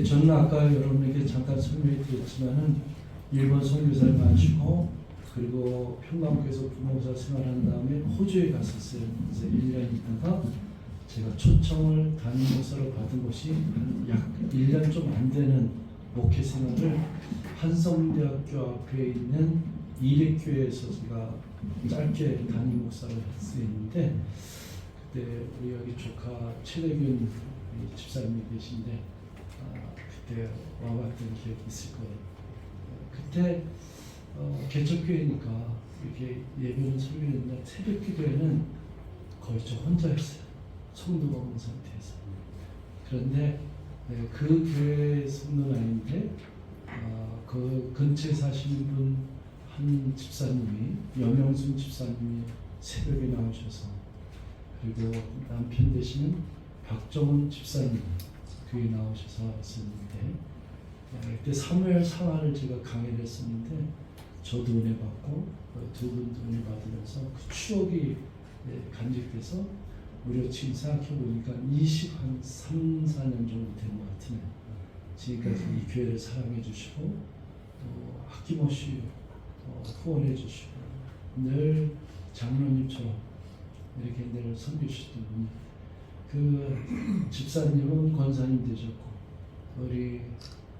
저는 아까 여러분에게 잠깐 설명해 드렸지만은 일본 선교사를 마치고 그리고 평강교에서 부목사 생활한 다음에 호주에 갔었어요. 그래서 1년 있다가 제가 초청을 담임 목사로 받은 것이 약 1년 좀 안 되는 목회 생활을 한성대학교 앞에 있는 이렉교회에서 제가 짧게 담임 목사를 했었는데, 그때 우리 여기 조카 최대균 집사님이 계신데 그때 와봤던 기억이 있을 거예요. 그때 개척교회니까 이렇게 예배는 설교했는데 새벽 기도회는 거의 저 혼자 했어요. 성도가 없는 상태에서. 그런데 그 교회 성도는 아닌데 그 근처에 사시는 분 한 집사님이, 여명순 집사님이 새벽에 나오셔서, 그리고 남편 되시는 박정훈 집사님 교회 나오셔서 했었는데, 그때 사무엘 상하를 제가 강의를 했었는데 저도 은혜 받고 두 분도 은혜 받으면서 그 추억이 간직돼서 우리가 지금 생각해 보니까 3, 4년 정도 된 것 같으네요. 지금까지 이 교회를 사랑해 주시고 또 아낌없이 후원해 주시고 늘 장로님처럼 이렇게 늘 섬기시던 분이, 그 집사님은 권사님 되셨고 우리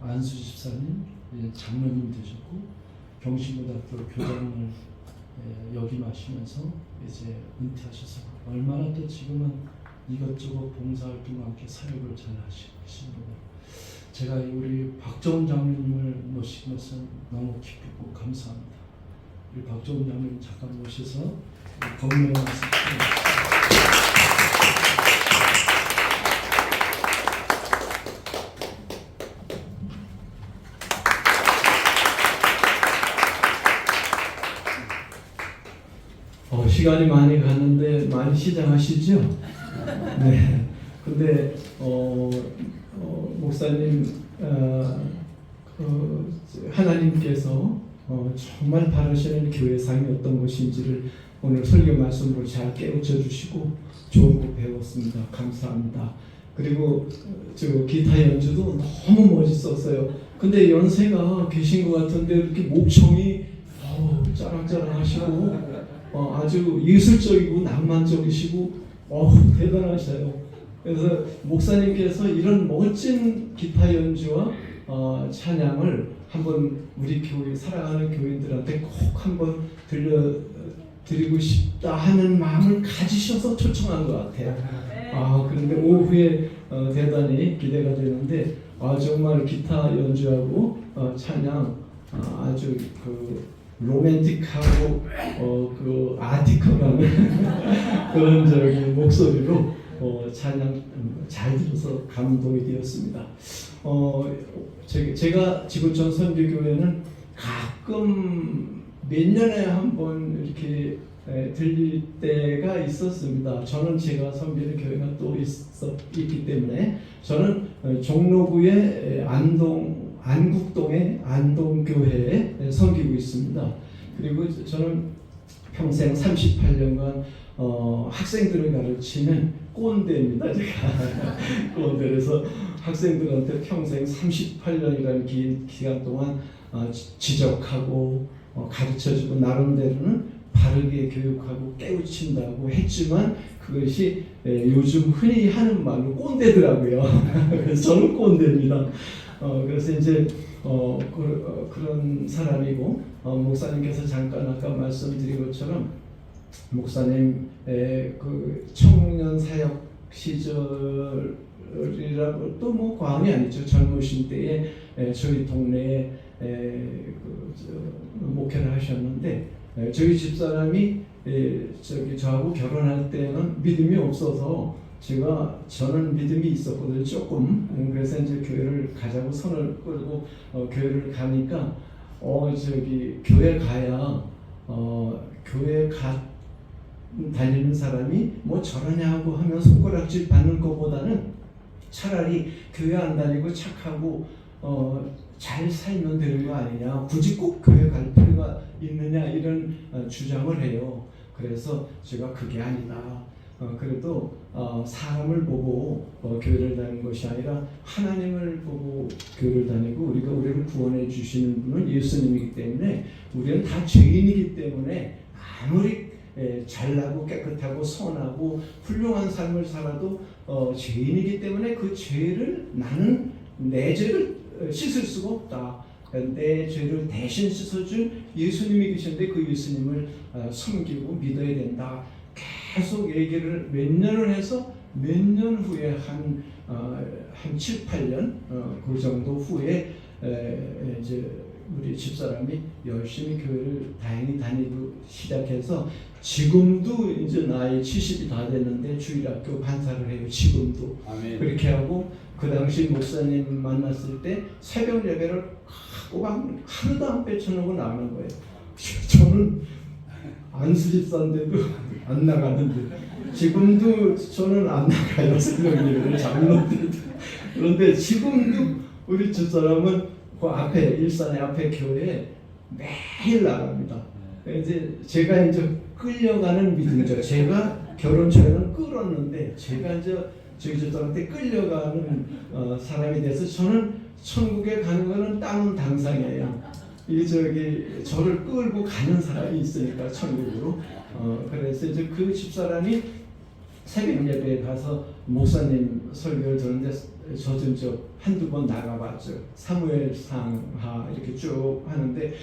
안수 집사님 장로님 되셨고 경신고등학교 교장을 역임하시면서 이제 은퇴하셔서 얼마나 또 지금은 이것저것 봉사활동과 함께 사역을 잘 하시고 계신 거예요. 제가 우리 박정훈 장로님을 모신 것은 너무 기쁘고 감사합니다. 우리 박정훈 장로님 잠깐 모셔서 건명을 하겠습니다. 시간이 많이 갔는데 많이 시장하시죠? 네. 근데 목사님 하나님께서 정말 바라시는 교회상이 어떤 것인지를 오늘 설교 말씀으로 잘 깨우쳐 주시고 좋은 거 배웠습니다. 감사합니다. 그리고 저 기타 연주도 너무 멋있었어요. 근데 연세가 계신 것 같은데 이렇게 목청이 짜랑짜랑하시고 아주 예술적이고 낭만적이시고 대단하셔요. 그래서 목사님께서 이런 멋진 기타 연주와 찬양을 한번 우리 교회 사랑하는 교인들한테 꼭 한번 들려드리고 싶다 하는 마음을 가지셔서 초청한 것 같아요. 그런데 오후에 대단히 기대가 되는데 정말 기타 연주하고 찬양 아주 로맨틱하고 그 아티컬하는 그런 저기 목소리로 찬양 잘 들어서 감동이 되었습니다. 제가 지구촌 선교교회는 가끔 몇 년에 한 번 이렇게 들릴 때가 있었습니다. 저는 제가 섬기는 교회가 또 있기 때문에 저는 종로구의 안국동의 안동교회에 섬기고 있습니다. 그리고 저는 평생 38년간 학생들을 가르치는 꼰대입니다. 제가 꼰대에서 학생들한테 평생 38년이라는 기간 동안 지적하고 가르쳐주고 나름대로는 바르게 교육하고 깨우친다고 했지만 그것이 요즘 흔히 하는 말로 꼰대더라고요. 그래서 저는 꼰대입니다. 그래서 이제 그런 사람이고 목사님께서 잠깐 아까 말씀드린 것처럼 목사님의 그 청년 사역 시절이라고 또 뭐 과언이 아니죠. 젊으신 때에 저희 동네에 목회를 하셨는데 저희 집사람이 저하고 결혼할 때는 믿음이 없어서 저는 믿음이 있었거든요. 조금. 그래서 이제 교회를 가자고 손을 끌고 교회를 가니까 교회 가야 교회 다니는 사람이 뭐 저러냐고 하면 손가락질 받는 것보다는 차라리 교회 안 다니고 착하고 잘 살면 되는 거 아니냐, 굳이 꼭 교회 갈 필요가 있느냐 이런 주장을 해요. 그래서 제가 그게 아니다. 그래도 사람을 보고 교회를 다니는 것이 아니라 하나님을 보고 교회를 다니고 우리를 구원해 주시는 분은 예수님이기 때문에 우리는 다 죄인이기 때문에 아무리 잘나고 깨끗하고 선하고 훌륭한 삶을 살아도 죄인이기 때문에 그 죄를 나는 내 죄를 씻을 수가 없다. 내 죄를 대신 씻어줄 예수님이 계신데 그 예수님을 섬기고 믿어야 된다. 계속 얘기를 몇 년을 해서 몇 년 후에 한 7, 8년 그 정도 후에 이제 우리 집사람이 열심히 교회를 다행히 다니고 시작해서 지금도 이제 나이 70이 다 됐는데 주일학교 반사를 해요. 지금도. 아멘. 그렇게 하고 그 당시 목사님 만났을 때 새벽 예배를 꼬박 하루도 안 빼쳐놓고 나가는 거예요. 저는 안수집사인데도 안 나가는데 지금도 저는 안 나가요. 새벽 예배를 장로들도. 그런데 지금도 우리 집사람은 그 앞에 일산의 앞에 교회에 매일 나갑니다. 이제 제가 이제 끌려가는 믿음이죠. 제가 결혼 전에는 끌었는데 제가 이제 저희 집사람한테 끌려가는 사람이 돼서 저는 천국에 가는 거는 땅은 당상이에요. 저를 끌고 가는 사람이 있으니까 천국으로. 그래서 이제 그 집사람이 새벽 예배에 가서 목사님 설교를 듣는데 저도 한두 번 나가봤죠. 사무엘상하 이렇게 쭉 하는데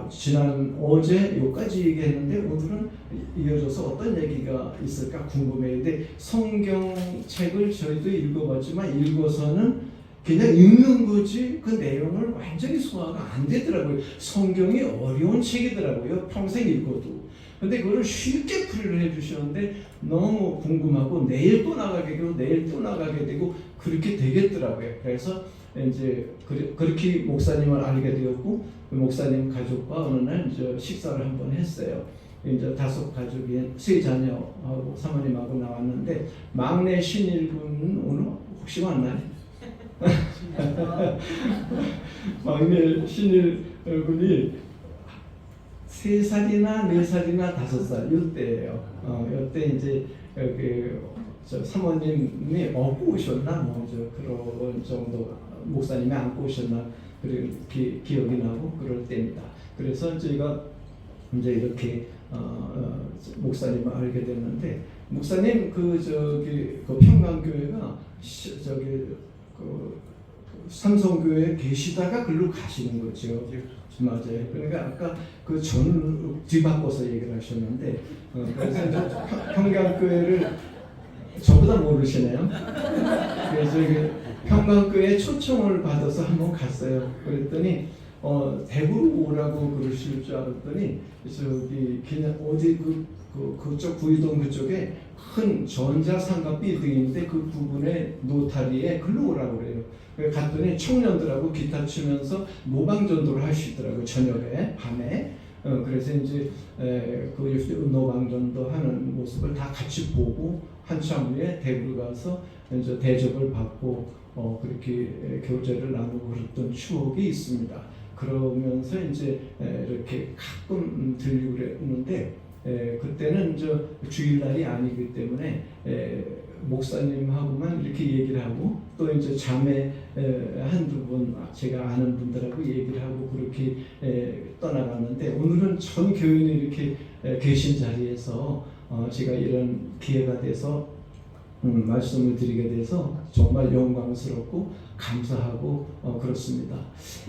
지난 어제 여기까지 얘기했는데 오늘은 이어져서 어떤 얘기가 있을까 궁금해요. 성경책을 저희도 읽어봤지만 읽어서는 그냥 읽는 거지 그 내용을 완전히 소화가 안 되더라고요. 성경이 어려운 책이더라고요. 평생 읽어도. 근데 그걸 쉽게 풀이를 해주시는데 너무 궁금하고 내일 또 나가게 되고 내일 또 나가게 되고 그렇게 되겠더라고요. 그래서 이제 그렇게 목사님을 알게 되었고 목사님 가족과 어느 날 이제 식사를 한번 했어요. 이제 5 가족이 3 자녀하고 사모님하고 나왔는데 막내 신일군은 오늘 혹시 왔나요? 막내 신일군이 3살이나 4살이나 5살 이때예요. 이때 이제 사모님이 업고 오셨나 그런 정도 목사님이 안고 오셨나 그런 기억이 나고 그럴 때입니다. 그래서 저희가 이제 이렇게 목사님을 알게 됐는데 목사님 그 평강교회가 삼성교회에 계시다가 글로 가시는 거죠. 맞아요. 그러니까 아까 그 전을 뒤바꿔서 얘기를 하셨는데 그래서 평강교회를 저보다 모르시네요. 그래서 평강교회 초청을 받아서 한번 갔어요. 그랬더니 대구로 오라고 그러실 줄 알았더니 그냥 어디 그쪽 구이동 그쪽에 큰 전자상가 빌딩인데 그 부분에 노타리에 글로 오라고 그래요. 갔더니 청년들하고 기타 치면서 모방전도를 할 수 있더라고요. 저녁에 밤에. 그래서 이제 그 노방전도 하는 모습을 다 같이 보고 한참 후에 대구로 가서 이제 대접을 받고 그렇게 교제를 나누고 그랬던 추억이 있습니다. 그러면서 이제 이렇게 가끔 들리고 그랬는데 그때는 주일날이 아니기 때문에 목사님하고만 이렇게 얘기를 하고 또 이제 자매 한두 분 제가 아는 분들하고 얘기를 하고 그렇게 떠나갔는데 오늘은 전 교인이 이렇게 계신 자리에서 제가 이런 기회가 돼서 말씀을 드리게 돼서 정말 영광스럽고 감사하고 그렇습니다.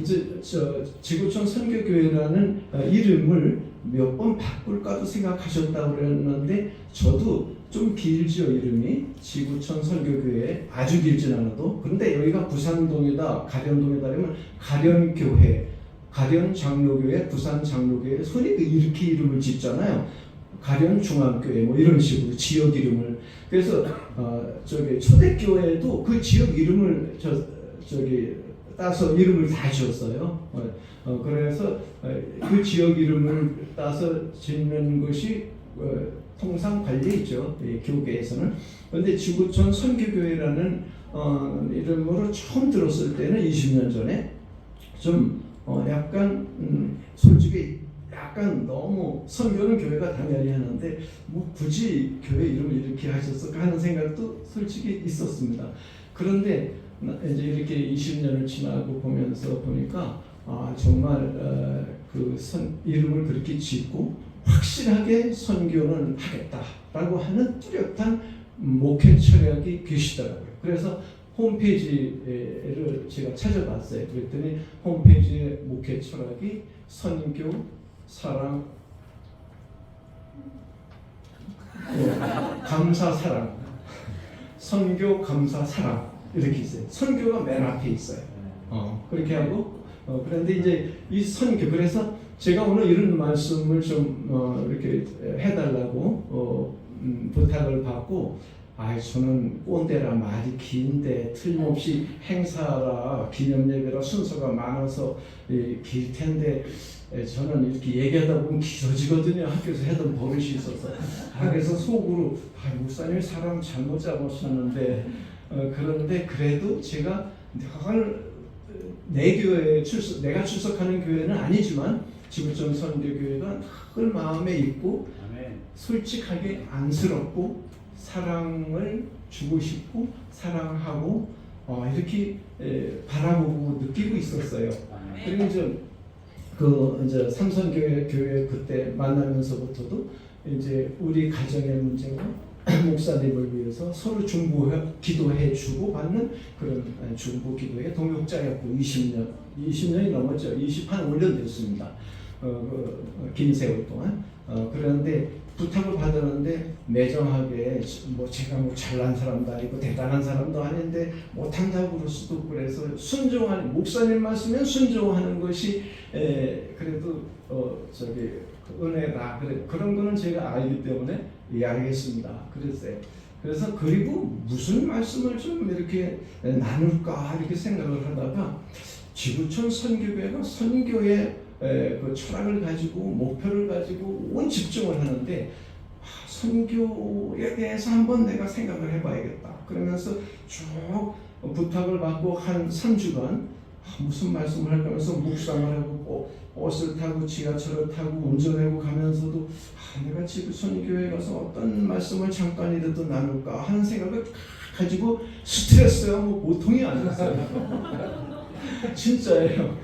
이제 지구촌 선교교회라는 이름을 몇 번 바꿀까도 생각하셨다고 그랬는데 저도 좀 길죠. 이름이 지구촌 선교교회 아주 길진 않아도. 그런데 여기가 부산동이다 가련동이다 그러면 가련교회 가련장로교회 부산장로교회 손이 이렇게 이름을 짓잖아요. 가련중앙교회 뭐 이런 식으로 지역 이름을. 그래서 초대교회도 그 지역 이름을 따서 이름을 다 지었어요. 그래서 그 지역 이름을 따서 짓는 것이 통상 관리죠. 교계에서는. 그런데 지구촌 선교교회라는 이름으로 처음 들었을 때는 20년 전에 좀 약간 솔직히 약간 너무 선교는 교회가 당연히 하는데 뭐 굳이 교회 이름을 이렇게 하셨을까 하는 생각도 솔직히 있었습니다. 그런데 이제 이렇게 20년을 지나고 보면서 보니까 정말 이름을 그렇게 짓고 확실하게 선교는 하겠다라고 하는 뚜렷한 목회 철학이 계시더라고요. 그래서 홈페이지를 제가 찾아봤어요. 그랬더니 홈페이지의 목회 철학이 선교, 사랑, 감사, 사랑, 선교, 감사, 사랑 이렇게 있어요. 선교가 맨 앞에 있어요. 그렇게 하고 그런데 이제 이 선교, 그래서 제가 오늘 이런 말씀을 좀 이렇게 해달라고 부탁을 받고, 저는 꼰대라 말이 긴데 틀림없이 행사라 기념예배라 순서가 많아서 길 텐데 저는 이렇게 얘기하다 보면 길어지거든요. 학교에서 하던 버릇이 있어서. 그래서 속으로 목사님 사람 잘못 잡으셨는데 그런데 그래도 제가 내 교회에 내가 출석하는 교회는 아니지만 지구촌 선교교회가 늘 마음에 있고 솔직하게 안쓰럽고 사랑을 주고 싶고 사랑하고 이렇게 바라보고 느끼고 있었어요. 그리고 이제 삼선교회 그때 만나면서부터도 이제 우리 가정의 문제와 목사님을 위해서 서로 기도해 주고 받는 그런 중보 기도의 동역자였고 20년이 넘었죠. 25년 됐습니다. 긴 세월 동안. 그런데 부탁을 받았는데 매정하게 제가 잘난 사람도 아니고 대단한 사람도 아닌데 못한다고 그럴 수도 없고 그래서 순종하는 목사님 말씀면 순종하는 것이 그래도 은혜다. 그런 거는 제가 알기 때문에 알겠습니다. 그랬어요. 그래서 그리고 무슨 말씀을 좀 이렇게 나눌까 이렇게 생각을 하다가 지구촌 선교회가 선교의 그 철학을 가지고 목표를 가지고 온 집중을 하는데 선교에 대해서 한번 내가 생각을 해봐야겠다. 그러면서 쭉 부탁을 받고 한 3주간 무슨 말씀을 할까 하면서 묵상을 하고 버스를 타고 지하철을 타고 운전하고 가면서도 내가 지금 선교회 가서 어떤 말씀을 잠깐이라도 나눌까 하는 생각을 가지고 스트레스가 보통이 아니었어요. 진짜예요.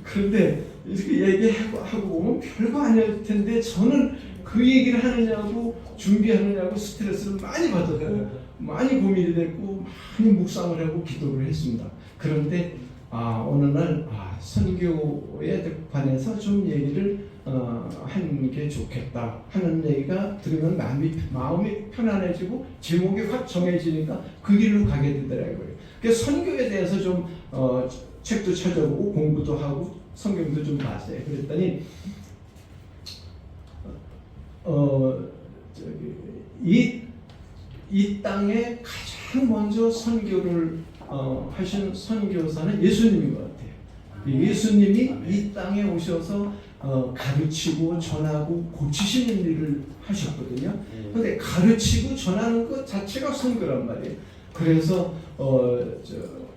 그런데 이렇게 얘기하고 보면 별거 아닐 텐데 저는 그 얘기를 하느냐고 준비하느냐고 스트레스를 많이 받았고 많이 고민이 됐고 많이 묵상을 하고 기도를 했습니다. 그런데 어느 날 선교에 관해서 좀 얘기를 하는 게 좋겠다 하는 얘기가 들으면 마음이 편안해지고 제목이 확 정해지니까 그 길로 가게 되더라고요. 그래서 선교에 대해서 좀 책도 찾아보고 공부도 하고 성경도 좀 봤어요. 그랬더니 이 땅에 가장 먼저 선교를 하신 선교사는 예수님인 것 같아요. 예수님이 이 땅에 오셔서 가르치고 전하고 고치시는 일을 하셨거든요. 그런데 가르치고 전하는 것 자체가 선교란 말이에요. 그래서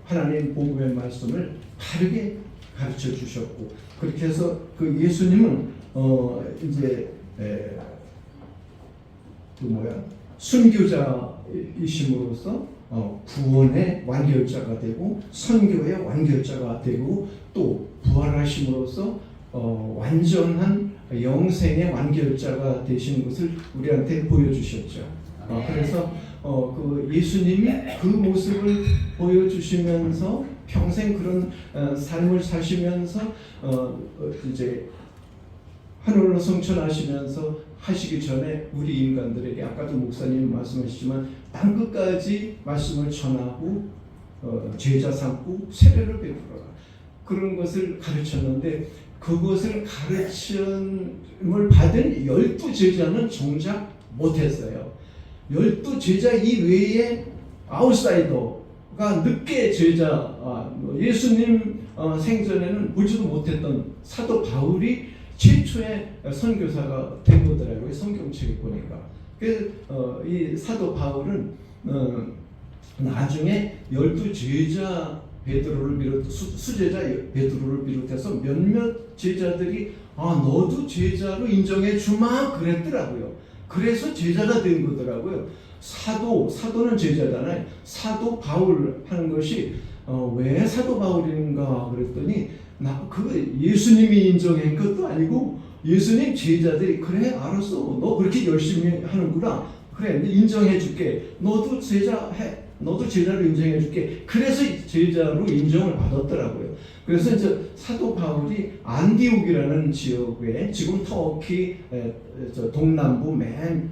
하나님 복음의 말씀을 바르게 가르쳐 주셨고 그렇게 해서 그 예수님은 이제 순교자이심으로써 구원의 완결자가 되고 선교의 완결자가 되고 또 부활하심으로써 완전한 영생의 완결자가 되시는 것을 우리한테 보여주셨죠. 그래서 그 예수님이 그 모습을 보여주시면서 평생 그런 삶을 사시면서 이제 하늘로 성천하시면서 하시기 전에 우리 인간들에게 아까도 목사님 말씀하시지만 땅끝까지 말씀을 전하고 제자 삼고 세례를 베풀어라 그런 것을 가르쳤는데 그것을 가르침을 받은 12제자는 정작 못했어요. 12제자 이외에 아웃사이더가 늦게 예수님 생전에는 보지도 못했던 사도 바울이 최초의 선교사가 된 거더라고요. 성경책에 보니까. 이 사도 바울은 나중에 12제자 베드로를 비롯 수제자 베드로를 비롯해서 몇몇 제자들이 너도 제자로 인정해 주마 그랬더라고요. 그래서 제자가 된 거더라고요. 사도는 제자잖아요. 사도 바울 하는 것이 왜 사도 바울인가 그랬더니 그 예수님이 인정한 것도 아니고 예수님 제자들이 그래 알았어 너 그렇게 열심히 하는구나 그래 인정해 줄게 너도 제자해 너도 제자로 인정해 줄게 그래서 제자로 인정을 받았더라고요. 그래서 이제 사도 바울이 안디옥이라는 지역에 지금 터키 동남부 맨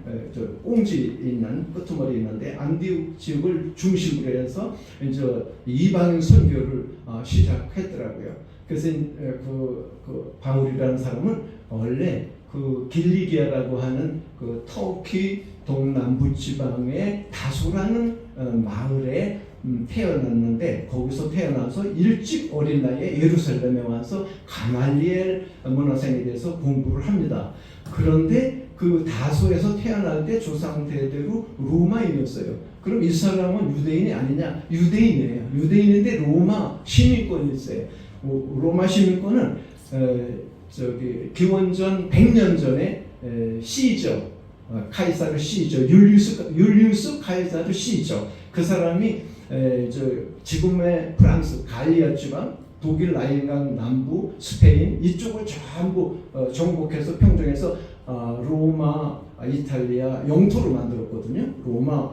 꽁지 있는 끄트머리 있는데 안디옥 지역을 중심으로 해서 이제 이방 선교를 시작했더라고요. 그래서 그 바울이라는 사람은 원래 그 길리기아라고 하는 그 터키 동남부 지방의 다소라는 마을에 태어났는데 거기서 태어나서 일찍 어린 나이에 예루살렘에 와서 가말리엘 문화생에 대해서 공부를 합니다. 그런데 그 다소에서 태어날 때 조상 대대로 로마인이었어요. 그럼 이 사람은 유대인이 아니냐? 유대인이에요. 유대인인데 로마 시민권이 있어요. 로마 시민권은 기원전 100년 전에 시저 카이사르 시저 율리우스 카이사르 시저 그 사람이 지금의 프랑스 갈리아 지방 독일 라인강 남부 스페인 이쪽을 전부 정복해서 평정해서 로마 이탈리아 영토를 만들었거든요. 로마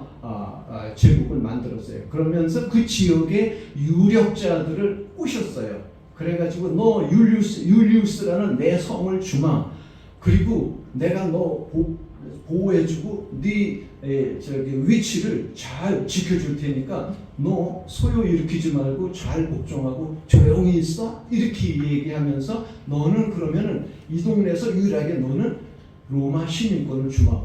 제국을 만들었어요. 그러면서 그 지역의 유력자들을 꼬셨어요. 그래가지고 너 율리우스라는 내 성을 주마. 그리고 내가 너 보호해주고 네 위치를 잘 지켜줄 테니까 너 소요 일으키지 말고 잘 복종하고 조용히 있어. 이렇게 얘기하면서 너는 그러면은 이 동네에서 유일하게 너는 로마 시민권을 주마.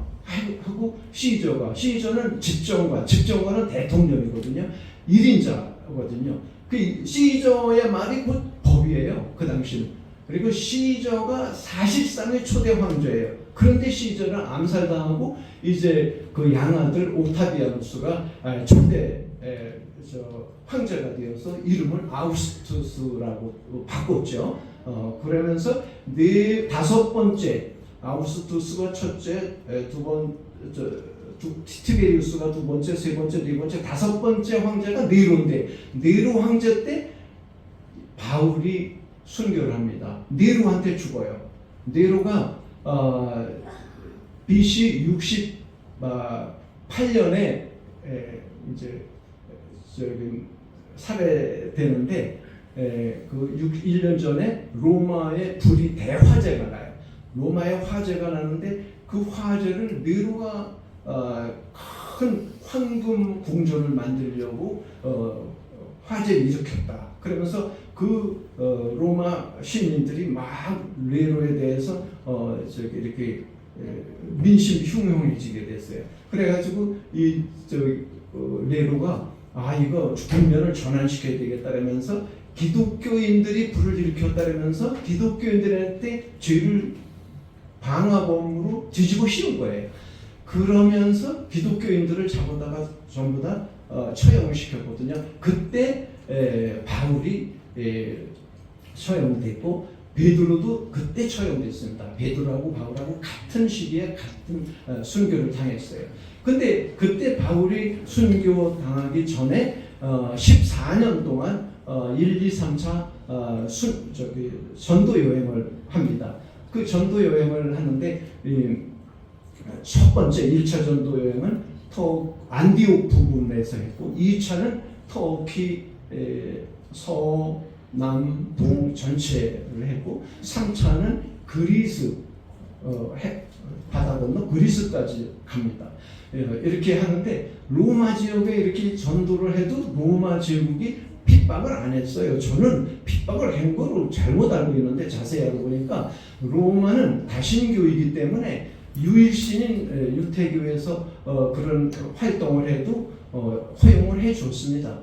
하고 시저는 집정관은 대통령이거든요. 1인자거든요. 그 시저의 말이 곧 법이에요. 그 당시. 그리고 시저가 사실상의 초대 황제예요. 그런데 시저는 암살당하고 이제 그 양아들 오타비아누스가 초대 황제가 되어서 이름을 아우구스투스라고 바꿨죠. 그러면서 다섯 번째 아우구스투스가 첫째, 티베리우스가 두 번째, 세 번째, 네 번째, 다섯 번째 황제가 네로인데 네로 황제 때 바울이 순교를 합니다. 네로한테 죽어요. 네로가 BC 68년에 이제 살해되는데 그 1년 전에 로마의 불이 대화재가 나요. 로마의 화재가 나는데 그 화재를 네로가 큰 황금 궁전을 만들려고 화재를 일으켰다. 그러면서 그 로마 시민들이 막 네로에 대해서 이렇게 민심 흉흉해지게 됐어요. 그래가지고 이 네로가 이거 국면을 전환시켜야 되겠다라면서 기독교인들이 불을 일으켰다라면서 기독교인들한테 죄를 방화범으로 뒤집어 씌운 거예요. 그러면서 기독교인들을 잡아다가 전부 다 처형을 시켰거든요. 그때 바울이 처형됐고 베드로도 그때 처형됐습니다. 베드로하고 바울하고 같은 시기에 같은 순교를 당했어요. 근데 그때 바울이 순교 당하기 전에 14년 동안 1, 2, 3차 전도 여행을 합니다. 그 전도 여행을 하는데 첫 번째 1차 전도 여행은 안디옥 부근에서 했고 2차는 터키 서남동 전체를 했고 3차는 그리스 바다 건너 그리스까지 갑니다. 이렇게 하는데 로마 지역에 이렇게 전도를 해도 로마 제국이 핍박을 안 했어요. 저는 핍박을 한 거로 잘못 알고 있는데 자세히 알고 보니까 로마는 다신교이기 때문에 유일신인 유태교에서 그런 활동을 해도 허용을 해줬습니다.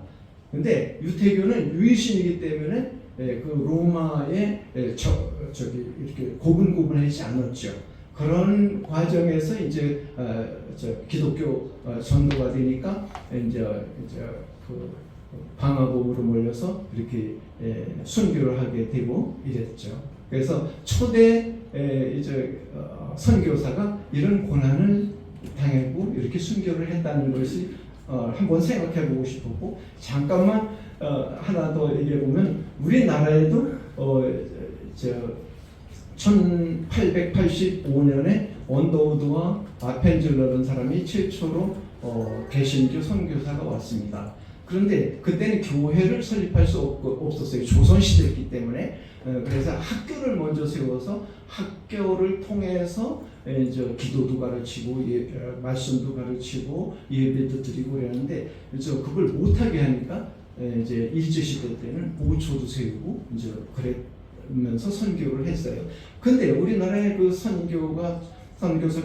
근데 유태교는 유일신이기 때문에 그 로마에 이렇게 고분고분하지 않았죠. 그런 과정에서 이제 기독교 전도가 되니까 이제 그 방화범으로 몰려서 이렇게 순교를 하게 되고 이랬죠. 그래서 초대 이제 선교사가 이런 고난을 당하고 이렇게 순교를 했다는 것이 한번 생각해 보고 싶었고, 잠깐만 하나 더 얘기해 보면 우리나라에도 1885년에 언더우드와 아펜젤러라는 사람이 최초로 개신교 선교사가 왔습니다. 그런데 그때는 교회를 설립할 수 없었어요. 조선시대였기 때문에. 그래서 학교를 먼저 세워서 학교를 통해서 이제 기도도 가르치고 말씀도 가르치고 예배도 드리고 그랬는데, 그걸 못하게 하니까 이제 일제시대 때는 모초도 세우고 이제 그러면서 선교를 했어요. 근데 우리나라의 그 선교사가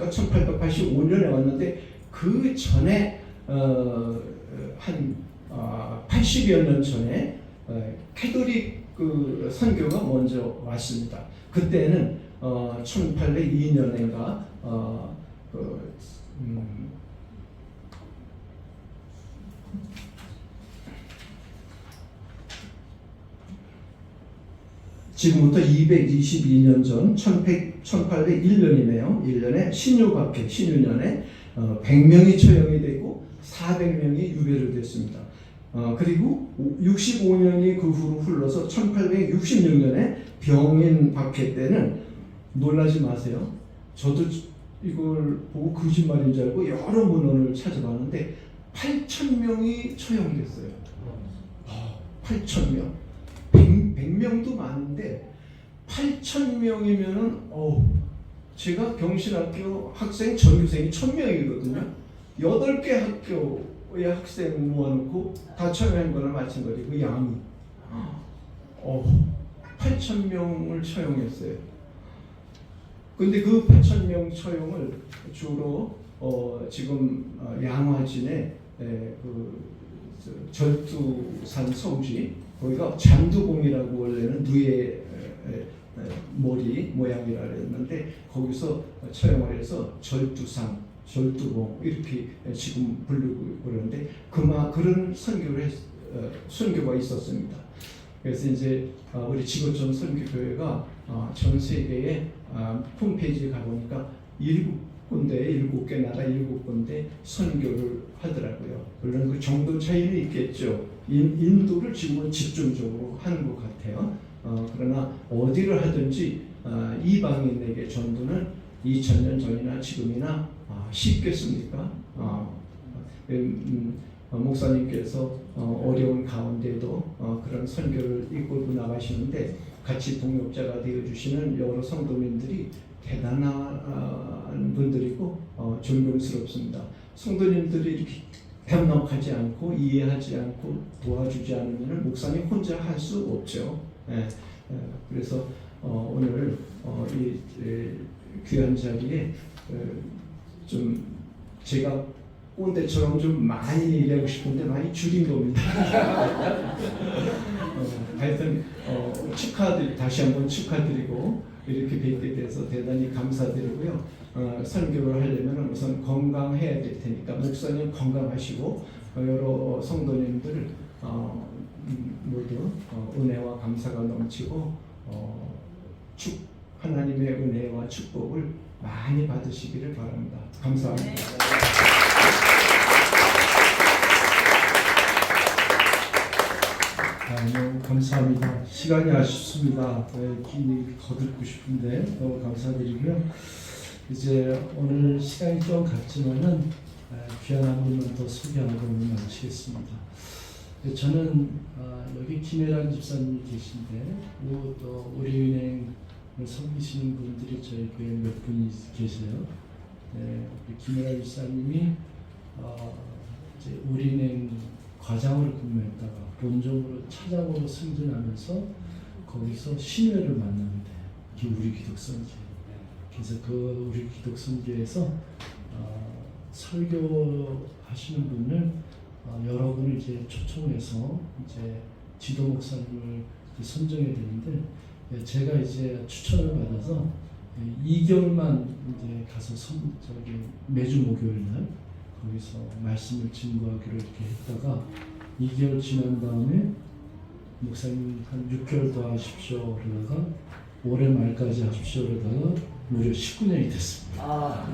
1885년에 왔는데, 그 전에 한 80여 년 전에 캐톨릭 그 선교가 먼저 왔습니다. 그때는 1802년인가 지금부터 222년 전 1801년이네요. 1년에 신유각회, 신유년에 100명이 처형이 되고 400명이 유배를 됐습니다. 그리고 65년이 그 후로 흘러서 1866년에 병인 박해 때는, 놀라지 마세요. 저도 이걸 보고 거짓말인 줄 알고 여러 문헌을 찾아봤는데 8,000명이 처형됐어요. 8,000명. 100명도 많은데 8,000명이면은 제가 경신학교 학생 전교생이 1,000명이거든요. 8개 학교의 학생 모아놓고 다 처형한 거나 마찬가지. 그 양이 8,000명을 처형했어요. 근데 그 8,000명 처형을 주로 지금 양화진에 절두산 성지, 거기가 잔두봉이라고 원래는 누에 머리 모양이라 그랬는데, 거기서 처형을 해서 절두산, 절두봉 이렇게 지금 부르고 그러는데, 그런 선교가 있었습니다. 그래서 이제 우리 지구촌 선교교회가 전 세계에 홈페이지에 가보니까 7개 나라 7군데 선교를 하더라고요. 물론 그 정도 차이는 있겠죠. 인도를 지금은 집중적으로 하는 것 같아요. 그러나 어디를 하든지 이방인에게 전도는 2000년 전이나 지금이나 쉽겠습니까? 목사님께서 어려운 가운데도 그런 선교를 이끌고 나가시는데, 같이 동역자가 되어주시는 여러 성도님들이 대단한 분들이고 존경스럽습니다. 성도님들이 이렇게 협력하지 않고 이해하지 않고 도와주지 않으면 목사님 혼자 할 수 없죠. 그래서 오늘 이 귀한 자리에 좀 제가 꼰대처럼 좀 많이 얘기하고 싶은데 많이 줄인 겁니다. 하여튼 다시 한번 축하드리고 이렇게 뵙게 돼서 대단히 감사드리고요. 선교를 하려면 우선 건강해야 될 테니까 목사님 건강하시고 여러 성도님들 모두 은혜와 감사가 넘치고 하나님의 은혜와 축복을 많이 받으시기를 바랍니다. 감사합니다. 너무 감사합니다. 시간이 아쉽습니다. 긴 거듭고 싶은데 너무 감사드리고요. 이제 오늘 시간이 좀 갔지만은 귀한 한 분만 더 소개하고 오늘 마치겠습니다. 저는 여기 김혜란 집사님이 계신데, 또 우리은행을 섬기시는 분들이 저희 교회에 몇 분이 계세요. 김혜란 집사님이 이제 우리은행 과장으로 근무했다가 본점으로 차장으로 승진하면서 거기서 신회를 만납니다. 우리 기독선교. 그래서 그 우리 기독선교에서 설교하시는 분을 여러분을 이제 초청해서 이제 지도 목사님을 선정해야 되는데, 제가 이제 추천을 받아서 2개월만 이제 가서 매주 목요일 날 거기서 말씀을 증거하기로 이렇게 했다가 2개월 지난 다음에 목사님 한 6개월 더 하십시오 그러다가 올해 말까지 하십시오 그러다가 무려 19년이 됐습니다.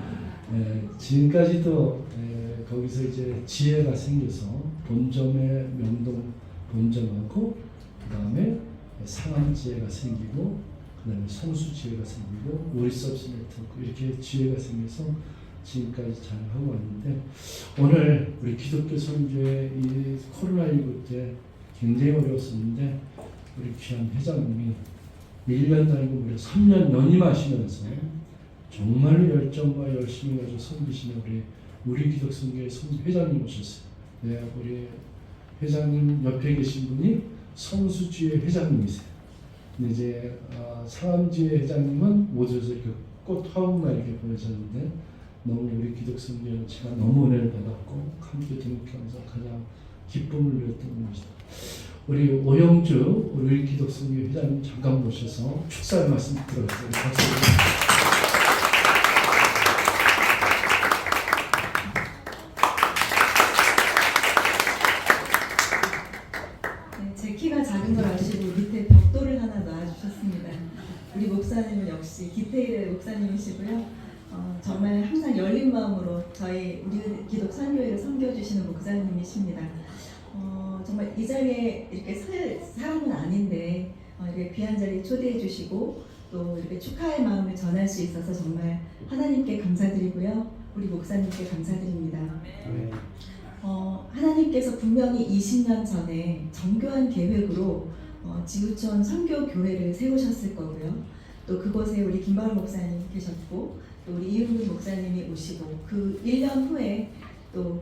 지금까지도 거기서 이제 지혜가 생겨서 본점의 명동 본점하고 그 다음에 상암 지혜가 생기고 그 다음에 성수 지혜가 생기고 우리서비스 네트워크 이렇게 지혜가 생겨서 지금까지 잘 하고 왔는데 오늘 우리 기독교 선교회 이 코로나19 때 굉장히 어려웠었는데 우리 귀한 회장님이 1년도 아니고 무려 3년 연임하시면서 정말로 열정과 열심히 가지고 섬기시는 우리 기독선교회 회장님 오셨어요. 네, 우리 회장님 옆에 계신 분이 성수지회 회장님이세요. 근데 이제 상암지회 회장님은 못 오셔서 이렇게 꽃 화음만 이렇게 보내셨는데 너무 우리 기독선교회는 제가 너무 은혜를 받았고 함께 등록하면서 가장 기쁨을 누렸던 분이시다. 우리 오영주 우리 기독선교회 회장님 잠깐 모셔서 축사의 말씀 들어주세요. 박수. 제 키가 작은 걸 아시고 밑에 벽돌을 하나 놔주셨습니다. 우리 목사님은 역시 기태일의 목사님이시고요. 정말 항상 열린 마음으로 저희 우리 기독 선교회를 섬겨주시는 목사님이십니다. 정말 이 자리에 이렇게 설 사람은 아닌데 이렇게 귀한 자리에 초대해 주시고 또 이렇게 축하의 마음을 전할 수 있어서 정말 하나님께 감사드리고요. 우리 목사님께 감사드립니다. 하나님께서 분명히 20년 전에 정교한 계획으로 지구촌 선교교회를 세우셨을 거고요. 또 그곳에 우리 김바울 목사님 계셨고 또 우리 이은근 목사님이 오시고 그 1년 후에 또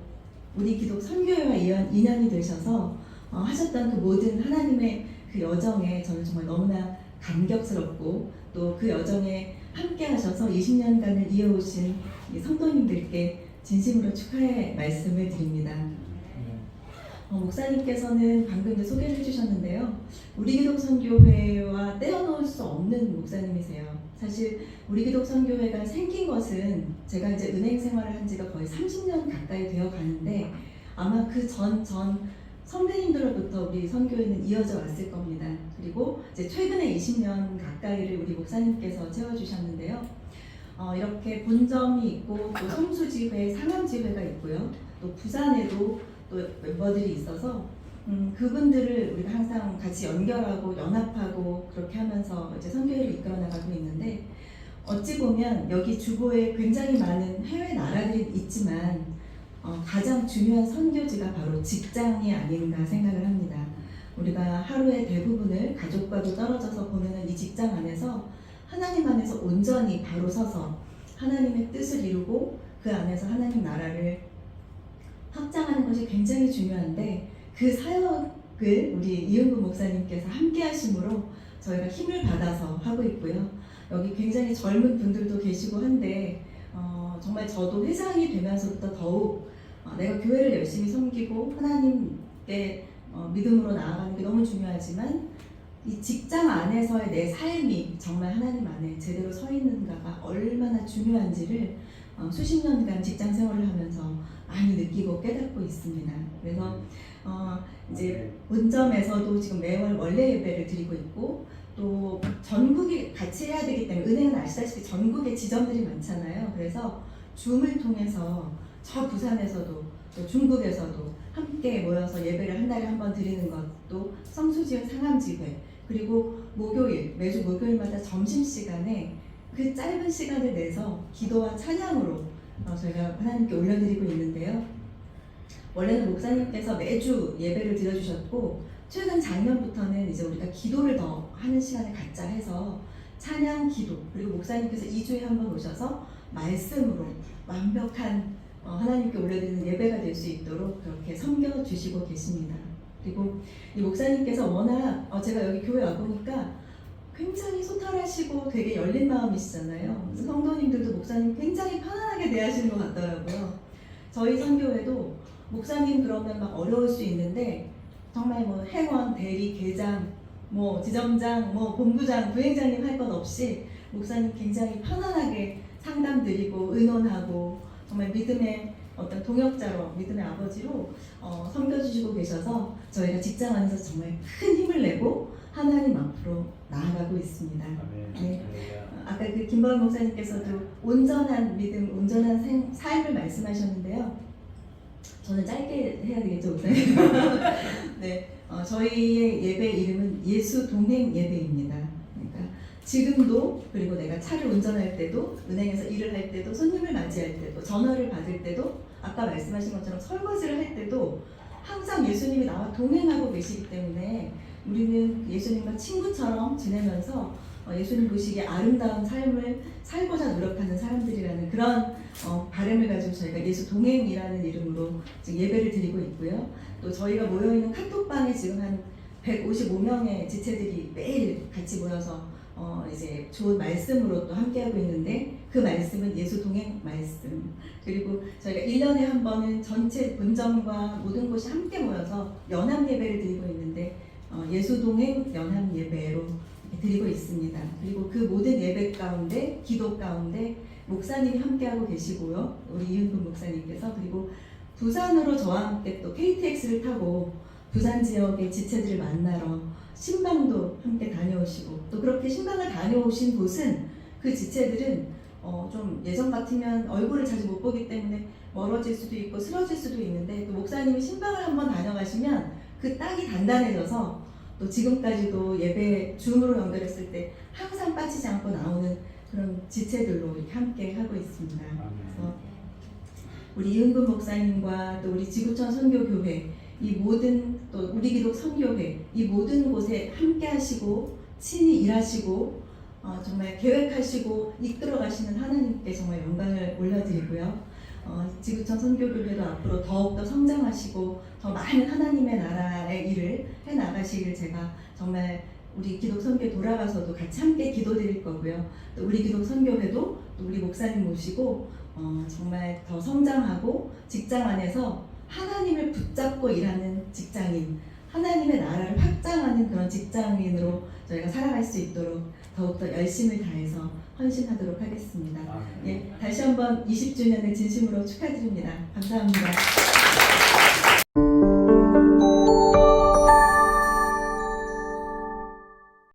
우리 기독 선교회와 인연이 되셔서 하셨던 그 모든 하나님의 그 여정에 저는 정말 너무나 감격스럽고 또 그 여정에 함께 하셔서 20년간을 이어오신 성도님들께 진심으로 축하의 말씀을 드립니다. 목사님께서는 방금 이제 소개를 해주셨는데요. 우리 기독 선교회와 떼어놓을 수 없는 목사님이세요. 사실 우리 기독 선교회가 생긴 것은 제가 이제 은행 생활을 한 지가 거의 30년 가까이 되어 가는데 아마 그 전 선배님들로부터 우리 선교회는 이어져 왔을 겁니다. 그리고 이제 최근에 20년 가까이를 우리 목사님께서 채워주셨는데요. 이렇게 본점이 있고 또 성수지회, 상암지회가 있고요. 또 부산에도 또 멤버들이 있어서 그분들을 우리가 항상 같이 연결하고 연합하고 그렇게 하면서 이제 선교회를 이끌어 나가고 있는데 어찌 보면 여기 주보에 굉장히 많은 해외 나라들이 있지만 가장 중요한 선교지가 바로 직장이 아닌가 생각을 합니다. 우리가 하루의 대부분을 가족과도 떨어져서 보내는 이 직장 안에서 하나님 안에서 온전히 바로 서서 하나님의 뜻을 이루고 그 안에서 하나님 나라를 확장하는 것이 굉장히 중요한데 그 사역을 우리 이은구 목사님께서 함께 하심으로 저희가 힘을 받아서 하고 있고요. 여기 굉장히 젊은 분들도 계시고 한데 정말 저도 회장이 되면서부터 더욱 내가 교회를 열심히 섬기고 하나님께 믿음으로 나아가는 게 너무 중요하지만 이 직장 안에서의 내 삶이 정말 하나님 안에 제대로 서 있는가가 얼마나 중요한지를 수십 년간 직장 생활을 하면서 많이 느끼고 깨닫고 있습니다. 그래서 이제 본점에서도 지금 매월 원래 예배를 드리고 있고 또 전국이 같이 해야 되기 때문에 은행은 아시다시피 전국에 지점들이 많잖아요. 그래서 줌을 통해서 저 부산에서도 또 중국에서도 함께 모여서 예배를 한 달에 한 번 드리는 것도 성수지회 상암지회 그리고 매주 목요일마다 점심시간에 그 짧은 시간을 내서 기도와 찬양으로 저희가 하나님께 올려드리고 있는데요. 원래는 목사님께서 매주 예배를 드려주셨고 최근 작년부터는 이제 우리가 기도를 더 하는 시간을 갖자 해서 찬양, 기도 그리고 목사님께서 2주에 한 번 오셔서 말씀으로 완벽한 하나님께 올려드리는 예배가 될 수 있도록 그렇게 섬겨주시고 계십니다. 그리고 이 목사님께서 워낙 제가 여기 교회 와보니까 굉장히 소탈하시고 되게 열린 마음이시잖아요. 그래서 성도님들도 목사님 굉장히 편안하게 대하시는 것 같더라고요. 저희 선교회도 목사님 그러면 막 어려울 수 있는데 정말 뭐 행원, 대리, 계장, 뭐 지점장, 뭐 본부장, 부행장님 할 것 없이 목사님 굉장히 편안하게 상담드리고 의논하고 정말 믿음의 어떤 동역자로 믿음의 아버지로 섬겨주시고 계셔서 저희가 직장 안에서 정말 큰 힘을 내고 하나님 앞으로 나아가고 있습니다. 네. 아까 그 김범 목사님께서도 온전한 믿음, 온전한 삶을 말씀하셨는데요. 저는 짧게 해야 되겠죠, 목사님? 네, 저희의 예배 이름은 예수 동행 예배입니다. 그러니까 지금도 그리고 내가 차를 운전할 때도 은행에서 일을 할 때도 손님을 맞이할 때도 전화를 받을 때도 아까 말씀하신 것처럼 설거지를 할 때도 항상 예수님이 나와 동행하고 계시기 때문에 우리는 예수님과 친구처럼 지내면서 예수님 보시기에 아름다운 삶을 살고자 노력하는 사람들이라는 그런 바람을 가지고 저희가 예수 동행이라는 이름으로 지금 예배를 드리고 있고요. 또 저희가 모여있는 카톡방에 지금 한 155명의 지체들이 매일 같이 모여서 이제 좋은 말씀으로 또 함께하고 있는데 그 말씀은 예수 동행 말씀. 그리고 저희가 1년에 한 번은 전체 본점과 모든 곳이 함께 모여서 연합 예배를 드리고 있는데 예수 동행 연합 예배로 드리고 있습니다. 그리고 그 모든 예배 가운데 기도 가운데 목사님이 함께하고 계시고요. 우리 이은근 목사님께서 그리고 부산으로 저와 함께 또 KTX를 타고 부산 지역의 지체들을 만나러 신방도 함께 다녀오시고 또 그렇게 신방을 다녀오신 곳은 그 지체들은 좀 예전 같으면 얼굴을 자주 못 보기 때문에 멀어질 수도 있고 쓰러질 수도 있는데 또 목사님이 신방을 한번 다녀가시면 그 땅이 단단해져서 또 지금까지도 예배 줌으로 연결했을 때 항상 빠지지 않고 나오는 그런 지체들로 이렇게 함께 하고 있습니다. 그래서 우리 이은근 목사님과 또 우리 지구촌 선교교회 이 모든 또 우리 기독 선교회 이 모든 곳에 함께 하시고 친히 일하시고 정말 계획하시고 이끌어 가시는 하나님께 정말 영광을 올려드리고요. 지구촌 선교교회도 앞으로 더욱더 성장하시고 더 많은 하나님의 나라의 일을 해나가시길 제가 정말 우리 기독 선교회 돌아가서도 같이 함께 기도드릴 거고요. 또 우리 기독 선교회도 또 우리 목사님 모시고 정말 더 성장하고 직장 안에서 하나님을 붙잡고 일하는 직장인, 하나님의 나라를 확장하는 그런 직장인으로 저희가 살아갈 수 있도록 더욱더 열심을 다해서 헌신하도록 하겠습니다. 예, 다시 한번 20주년을 진심으로 축하드립니다. 감사합니다.